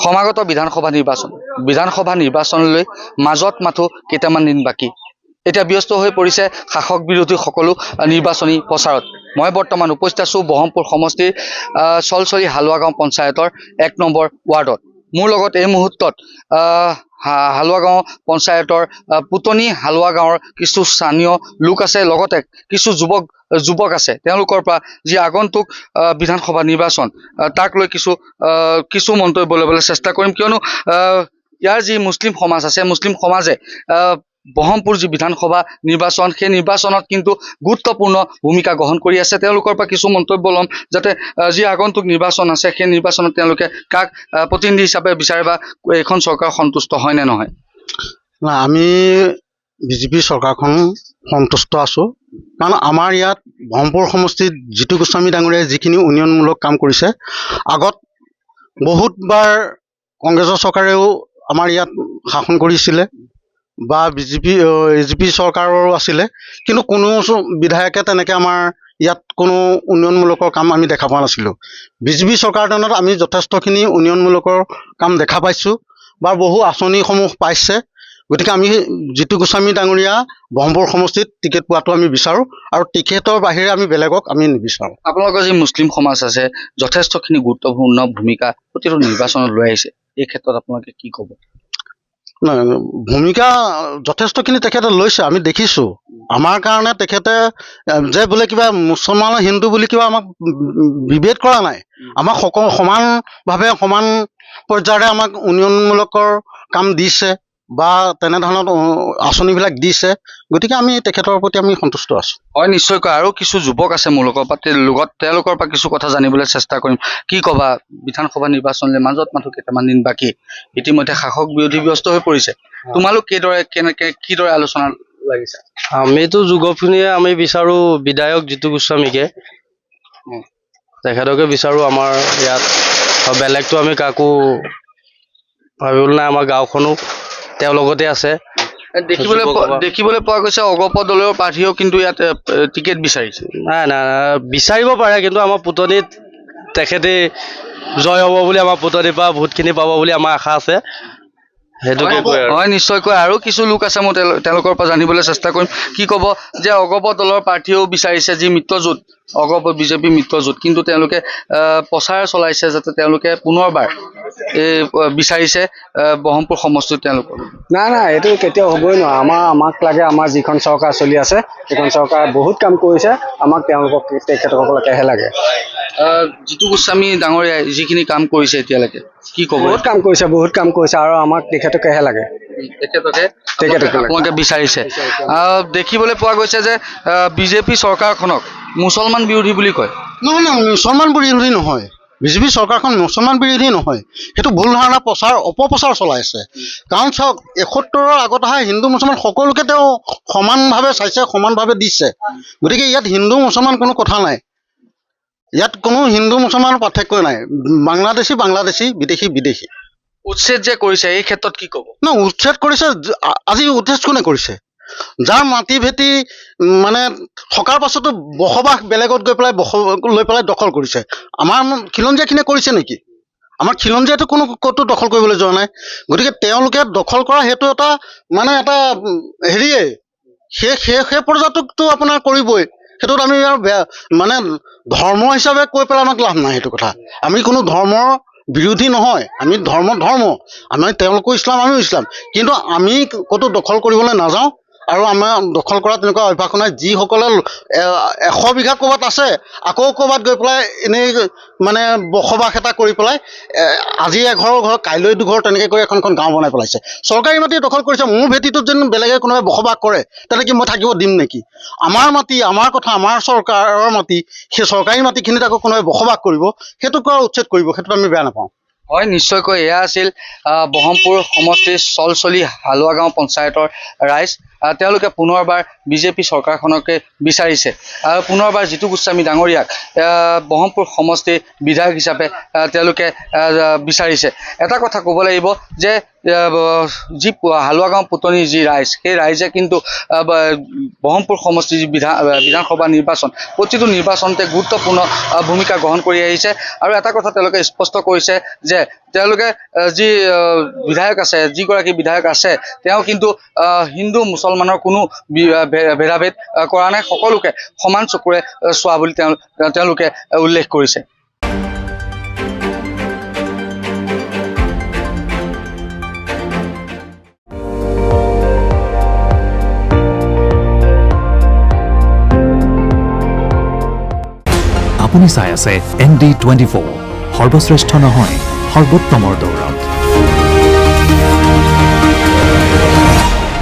সমাগত বিধানসভা নিৰ্বাচনলৈ মাজত মাথো কেইটামান দিন বাকী। এতিয়া ব্যস্ত হৈ পৰিছে শাসক বিৰোধী সকলো নিৰ্বাচনী প্ৰচাৰত। মই বৰ্তমান উপস্থিত আছোঁ বহৰমপুৰ সমষ্টিৰ চলচলি হালোৱা গাঁও পঞ্চায়তৰ 1 নম্বৰ ৱাৰ্ডত। মোৰ লগত এই মুহূৰ্তত হালোৱা গাঁও পঞ্চায়তৰ পুতনি হালোৱা গাঁৱৰ কিছু স্থানীয় লোক আছে, লগতে কিছু যুৱক আছে। তেওঁলোকৰ পৰা যি আগন্তুক বিধানসভা নিৰ্বাচন তাক লৈ কিছু মন্তব্য ল'বলৈ চেষ্টা কৰিম, কিয়নো ইয়াৰ যি মুছলিম সমাজ আছে, মুছলিম সমাজে বহৰমপুৰ যি বিধানসভা নিৰ্বাচন, সেই নিৰ্বাচনত কিন্তু গুৰুত্বপূৰ্ণ ভূমিকা গ্ৰহণ কৰি আছে। তেওঁলোকৰ পৰা কিছু মন্তব্য ল'ম, যাতে যি আগন্তুক নিৰ্বাচন আছে সেই নিৰ্বাচনত তেওঁলোকে কাক প্ৰতিনিধি হিচাপে বিচাৰে বা এইখন চৰকাৰ সন্তুষ্ট হয় নে নহয়। আমি বিজেপি চৰকাৰখন সন্তুষ্ট আছোঁ, কাৰণ আমাৰ ইয়াত বহৰমপুৰ সমষ্টিত জিতু গোস্বামী ডাঙৰীয়াই যিখিনি উন্নয়নমূলক কাম কৰিছে, আগত বহুতবাৰ কংগ্ৰেছৰ চৰকাৰেও আমাৰ ইয়াত শাসন কৰিছিলে বা এজিপি চৰকাৰো আছিলে, কিন্তু কোনো বিধায়কে তেনেকৈ আমাৰ ইয়াত কোনো উন্নয়নমূলকৰ কাম আমি দেখা পোৱা নাছিলোঁ। বিজেপি চৰকাৰৰ দিনত আমি যথেষ্টখিনি উন্নয়নমূলকৰ কাম দেখা পাইছোঁ বা বহু আঁচনিসমূহ পাইছে। গতিকে আমি জিতু গোস্বামী ডাঙৰীয়া বহৰমপুৰ সমষ্টিত টিকেট পোৱাটো আমি বিচাৰোঁ, আৰু টিকেটৰ বাহিৰে আমি বেলেগক আমি নিবিচাৰোঁ। আপোনালোকৰ যি মুছলিম সমাজ আছে, যথেষ্টখিনি গুৰুত্বপূৰ্ণ ভূমিকা প্ৰতিটো নিৰ্বাচনত লৈ আহিছে, এই ক্ষেত্ৰত আপোনালোকে কি ক'ব? ভূমিকা যথেষ্টখিনি তেখেতে লৈছে, আমি দেখিছোঁ। আমাৰ কাৰণে তেখেতে যে বোলে কিবা মুছলমান হিন্দু বুলি কিবা আমাক বিভেদ কৰা নাই, আমাক সমানভাৱে সমান পৰ্যায়ৰে আমাক উন্নয়নমূলকৰ কাম দিছে বা তেনেধৰণৰ আঁচনিবিলাক দিছে। গতিকে আমি তেখেতৰ প্ৰতি আমি সন্তুষ্ট আছোঁ। হয়, নিশ্চয়কৈ। আৰু কিছু যুৱক আছে মোৰ লগত তেওঁলোকৰ পৰা কিছু কথা জানিবলৈ চেষ্টা কৰিম। কি ক'বা, বিধানসভা নিৰ্বাচনলৈ মাজত মাথো কেইটামান দিন বাকী, ইতিমধ্যে শাসক বিৰোধী ব্যস্ত হৈ পৰিছে, তোমালোক কিদৰে আলোচনা লাগিছে? আমিতো যুৱকখিনিয়ে আমি বিচাৰোঁ বিধায়ক জিতু গোস্বামীকে, তেখেতকে বিচাৰোঁ আমাৰ ইয়াত। বেলেগতো আমি কাকো ভাবিবলৈ নাই, আমাৰ গাঁওখনো তেওঁৰ লগতে আছে। দেখিবলৈ পোৱা গৈছে অগপ দলৰ প্ৰাৰ্থীয়েও কিন্তু ইয়াত টিকেট বিচাৰিছে। নাই বিচাৰিব পাৰে, কিন্তু আমাৰ পুতনিত তেখেতে জয় হ'ব বুলি, আমাৰ পুতনিৰ পৰা বহুতখিনি পাব বুলি আমাৰ আশা আছে। সেইটোকে হয়, নিশ্চয়কৈ। আৰু কিছু লোক আছে, মই তেওঁলোকৰ পৰা জানিবলৈ চেষ্টা কৰিম। কি ক'ব যে অগপ দলৰ প্ৰাৰ্থীয়েও বিচাৰিছে, যি মিত্ৰজোঁট অগপ বিজেপি মিত্ৰজোঁট, কিন্তু তেওঁলোকে প্ৰচাৰ চলাইছে যাতে তেওঁলোকে পুনৰবাৰ বিচাৰিছে বহৰমপুৰ সমষ্টিত তেওঁলোকৰ। নাই এইটো কেতিয়াও হ'বই নোৱাৰে। আমাক লাগে, আমাৰ যিখন চৰকাৰ চলি আছে সেইখন চৰকাৰ বহুত কাম কৰিছে, আমাক তেখেতসকলকেহে লাগে। জিতু গোস্বামী ডাঙৰীয়াই যিখিনি কাম কৰিছে এতিয়ালৈকে, কি ক'ব? বহুত কাম কৰিছে আৰু আমাক তেখেতকেহে লাগে। আপোনালোকে বিচাৰিছে। দেখিবলৈ পোৱা গৈছে যে বিজেপি চৰকাৰখনক মুছলমান বিৰোধী বুলি কয়। নহয়, মুছলমান বিৰোধী নহয়। বিজেপি চৰকাৰখন মুছলমান বিৰোধী নহয়, সেইটো ভুল ধাৰণা অপপ্ৰচাৰ চলাই আছে। কাৰণ চাওক, ৭১ৰ আগত অহা হিন্দু মুছলমান সকলোকে তেওঁ সমানভাৱে চাইছে, সমানভাৱে দিছে। গতিকে ইয়াত হিন্দু মুছলমান কোনো কথা নাই, ইয়াত কোনো হিন্দু মুছলমানৰ পাৰ্থক্য নাই। বাংলাদেশী, বিদেশী। উচ্ছেদ যে কৰিছে, এই ক্ষেত্ৰত কি ক'ব? উচ্ছেদ কৰিছে। আজি উচ্ছেদ কোনে কৰিছে? যাৰ মাটি ভেটি মানে থকাৰ পাছতো বসবাস বেলেগত গৈ পেলাই লৈ পেলাই দখল কৰিছে। আমাৰ খিলঞ্জীয়াখিনিয়ে কৰিছে নেকি? আমাৰ খিলঞ্জীয়াটো ক'তো দখল কৰিবলৈ যোৱা নাই। গতিকে তেওঁলোকে দখল কৰা সেইটো এটা হেৰিয়ে, সেই পৰ্যায়টোকতো আপোনাৰ কৰিবই। সেইটোত আমি আৰু ধৰ্ম হিচাপে কৈ পেলাই আমাক লাভ নাই। সেইটো কথা আমি কোনো ধৰ্মৰ বিৰোধী নহয়, আমি ধৰ্ম আমি তেওঁলোকো ইছলাম, আমিও ইছলাম, কিন্তু আমি ক'তো দখল কৰিবলৈ নাযাওঁ। আৰু আমাৰ দখল কৰা তেনেকুৱা অভ্যাস নাই। যিসকলে 100 বিঘা ক'ৰবাত আছে, আকৌ ক'ৰবাত গৈ পেলাই এনেই বসবাস এটা কৰি পেলাই আজি এঘৰ ঘৰ, কাইলৈ দুঘৰ, তেনেকৈ কৰি এখন গাঁও বনাই পেলাইছে। চৰকাৰী মাটি দখল কৰিছে। মোৰ ভেটিটোত যেন বেলেগে কোনোবাই বসবাস কৰে, তেনেকৈ মই থাকিব দিম নেকি? আমাৰ মাটি, আমাৰ কথা, আমাৰ চৰকাৰৰ মাটি, সেই চৰকাৰী মাটিখিনিত আকৌ কোনোবাই বসবাস কৰিব, সেইটোক উচ্ছেদ কৰিব, সেইটোত আমি বেয়া নাপাওঁ। হয়, নিশ্চয়কৈ। এয়া আছিল বহৰমপুৰ সমষ্টিৰ চলচলি হালোৱা গাঁও পঞ্চায়তৰ ৰাইজ। তেওঁলোকে পুনৰবাৰ বিজেপি চৰকাৰখনকে বিচাৰিছে, আৰু পুনৰবাৰ জিতু গোস্বামী ডাঙৰীয়াক বহৰমপুৰ সমষ্টিৰ বিধায়ক হিচাপে তেওঁলোকে বিচাৰিছে। এটা কথা ক'ব লাগিব যে যি হালোৱা গাঁও পুতনি যি ৰাইজ, সেই ৰাইজে কিন্তু ব্ৰহ্মপুৰ সমষ্টিৰ যি বিধানসভা নিৰ্বাচন, প্ৰতিটো নিৰ্বাচনতে গুৰুত্বপূৰ্ণ ভূমিকা গ্ৰহণ কৰি আহিছে। আৰু এটা কথা তেওঁলোকে স্পষ্ট কৰিছে যে তেওঁলোকে যি বিধায়ক আছে, যিগৰাকী বিধায়ক আছে, তেওঁ কিন্তু হিন্দু মুছলমানৰ কোনো ভেদাভেদ কৰা নাই, সকলোকে সমান চকুৰে চোৱা বুলি তেওঁলোকে উল্লেখ কৰিছে। আপুনি চাই আছে ND24, সৰ্বশ্ৰেষ্ঠ নহয় সৰ্বোত্তমৰ দৌৰ।